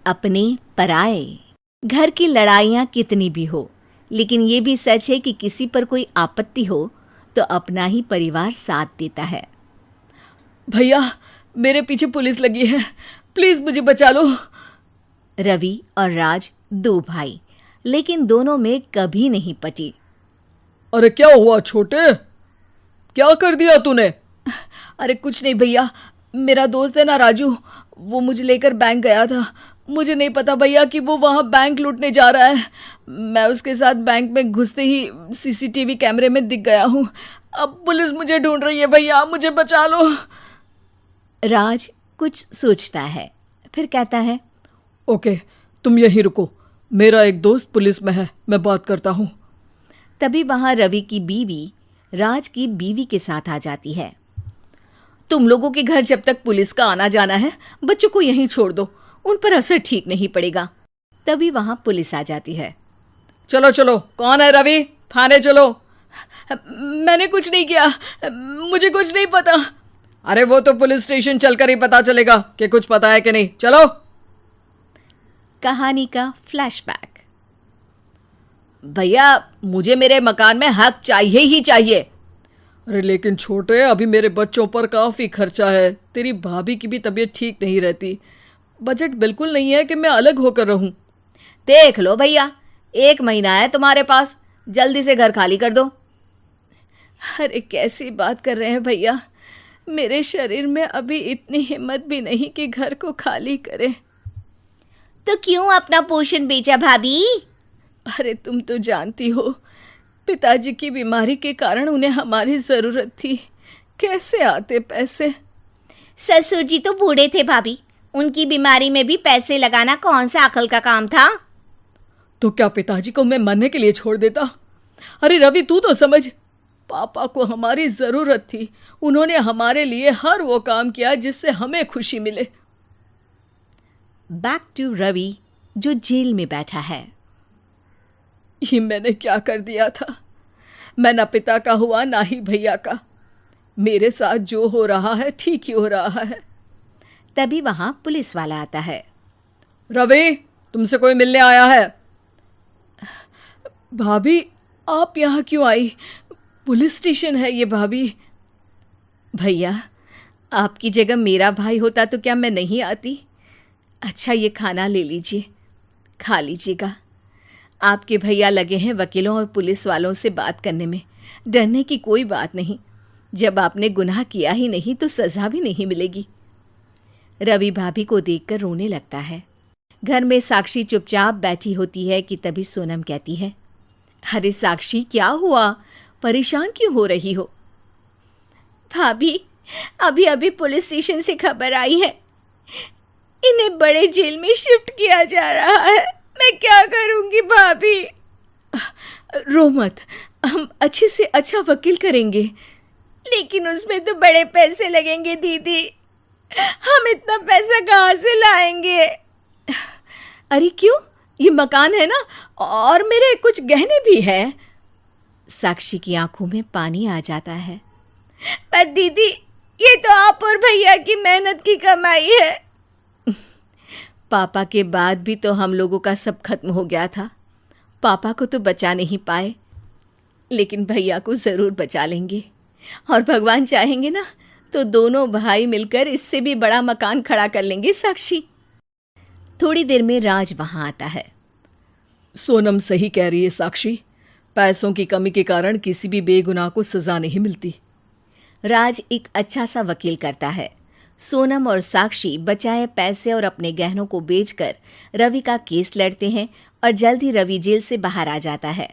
अपने पराए। घर की लड़ाइयाँ कितनी भी हो, लेकिन ये भी सच है कि किसी पर कोई आपत्ति हो तो अपना ही परिवार साथ देता है। भैया, मेरे पीछे पुलिस लगी है, प्लीज मुझे बचा लो। रवि और राज दो भाई, लेकिन दोनों में कभी नहीं पटी। अरे क्या हुआ छोटे, क्या कर दिया तूने? अरे कुछ नहीं भैया, मेरा दोस्त है ना राजू, वो मुझे लेकर बैंक गया था। मुझे नहीं पता भैया कि वो वहाँ बैंक लूटने जा रहा है। मैं उसके साथ बैंक में घुसते ही सीसीटीवी कैमरे में दिख गया हूँ। अब पुलिस मुझे ढूंढ रही है भैया, मुझे बचा लो। राज कुछ सोचता है, फिर कहता है, ओके, तुम यहीं रुको, मेरा एक दोस्त पुलिस में है, मैं बात करता हूँ। तभी वहां रवि की बीवी राज की बीवी के साथ आ जाती है। तुम लोगों के घर जब तक पुलिस का आना जाना है, बच्चों को यहीं छोड़ दो, उन पर असर ठीक नहीं पड़ेगा। तभी वहां पुलिस आ जाती है। चलो चलो, कौन है रवि, थाने चलो। मैंने कुछ नहीं किया, मुझे कुछ नहीं पता। अरे वो तो पुलिस स्टेशन चलकर ही पता चलेगा कि कुछ पता है कि नहीं, चलो। कहानी का फ्लैशबैक। भैया, मुझे मेरे मकान में हक चाहिए ही चाहिए। अरे लेकिन छोटे, अभी मेरे बच्चों पर काफ़ी खर्चा है, तेरी भाभी की भी तबीयत ठीक नहीं रहती, बजट बिल्कुल नहीं है कि मैं अलग होकर रहूं। देख लो भैया, 1 महीना है तुम्हारे पास, जल्दी से घर खाली कर दो। अरे कैसी बात कर रहे हैं भैया, मेरे शरीर में अभी इतनी हिम्मत भी नहीं कि घर को खाली करे। तो क्यों अपना पोषण बेचा भाभी? अरे तुम तो जानती हो, पिताजी की बीमारी के कारण उन्हें हमारी ज़रूरत थी, कैसे आते पैसे। ससुर जी तो बूढ़े थे भाभी, उनकी बीमारी में भी पैसे लगाना कौन सा अकल का काम था। तो क्या पिताजी को मैं मरने के लिए छोड़ देता? अरे रवि, तू तो समझ, पापा को हमारी ज़रूरत थी, उन्होंने हमारे लिए हर वो काम किया जिससे हमें खुशी मिले। बैक टू रवि, जो जेल में बैठा है। ये मैंने क्या कर दिया था? मैं ना पिता का हुआ ना ही भैया का। मेरे साथ जो हो रहा है ठीक ही हो रहा है। तभी वहां पुलिस वाला आता है। रवि, तुमसे कोई मिलने आया है। भाभी, आप यहाँ क्यों आई? पुलिस स्टेशन है ये भाभी। भैया, आपकी जगह मेरा भाई होता तो क्या मैं नहीं आती? अच्छा, ये खाना ले लीजिए, खा लीजिएगा। आपके भैया लगे हैं वकीलों और पुलिस वालों से बात करने में, डरने की कोई बात नहीं। जब आपने गुनाह किया ही नहीं तो सज़ा भी नहीं मिलेगी। रवि भाभी को देखकर रोने लगता है। घर में साक्षी चुपचाप बैठी होती है कि तभी सोनम कहती है, अरे साक्षी, क्या हुआ, परेशान क्यों हो रही हो? भाभी, अभी अभी पुलिस स्टेशन से खबर आई है, इन्हें बड़े जेल में शिफ्ट किया जा रहा है। मैं क्या करूंगी भाभी? रो मत, हम अच्छे से अच्छा वकील करेंगे। लेकिन उसमें तो बड़े पैसे लगेंगे दीदी, हम इतना पैसा कहाँ से लाएंगे? अरे क्यों, ये मकान है ना, और मेरे कुछ गहने भी है। साक्षी की आंखों में पानी आ जाता है। पर दीदी, ये तो आप और भैया की मेहनत की कमाई है। पापा के बाद भी तो हम लोगों का सब खत्म हो गया था। पापा को तो बचा नहीं पाए, लेकिन भैया को ज़रूर बचा लेंगे, और भगवान चाहेंगे ना तो दोनों भाई मिलकर इससे भी बड़ा मकान खड़ा कर लेंगे। साक्षी। थोड़ी देर में राज वहां आता है। सोनम सही कह रही है साक्षी, पैसों की कमी के कारण किसी भी बेगुनाह को सज़ा नहीं मिलती। राज एक अच्छा सा वकील करता है। सोनम और साक्षी बचाए पैसे और अपने गहनों को बेचकर रवि का केस लड़ते हैं और जल्द ही रवि जेल से बाहर आ जाता है।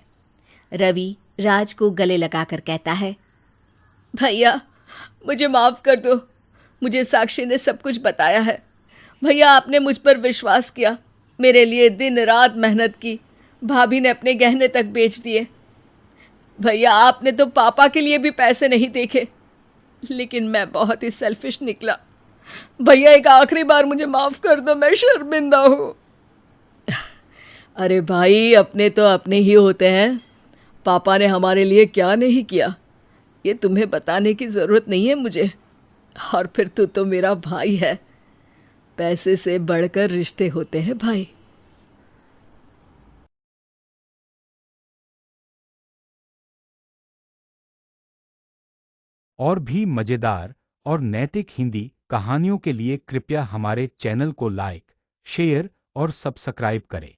रवि राज को गले लगाकर कहता है, भैया मुझे माफ़ कर दो, मुझे साक्षी ने सब कुछ बताया है। भैया, आपने मुझ पर विश्वास किया, मेरे लिए दिन रात मेहनत की, भाभी ने अपने गहने तक बेच दिए। भैया, आपने तो पापा के लिए भी पैसे नहीं देखे, लेकिन मैं बहुत ही सेल्फिश निकला। भैया, एक आखिरी बार मुझे माफ़ कर दो, मैं शर्मिंदा हूँ। अरे भाई, अपने तो अपने ही होते हैं, पापा ने हमारे लिए क्या नहीं किया, ये तुम्हें बताने की ज़रूरत नहीं है मुझे। और फिर तू तो मेरा भाई है। पैसे से बढ़कर रिश्ते होते हैं भाई। और भी मजेदार और नैतिक हिंदी कहानियों के लिए कृपया हमारे चैनल को लाइक, शेयर और सब्सक्राइब करें।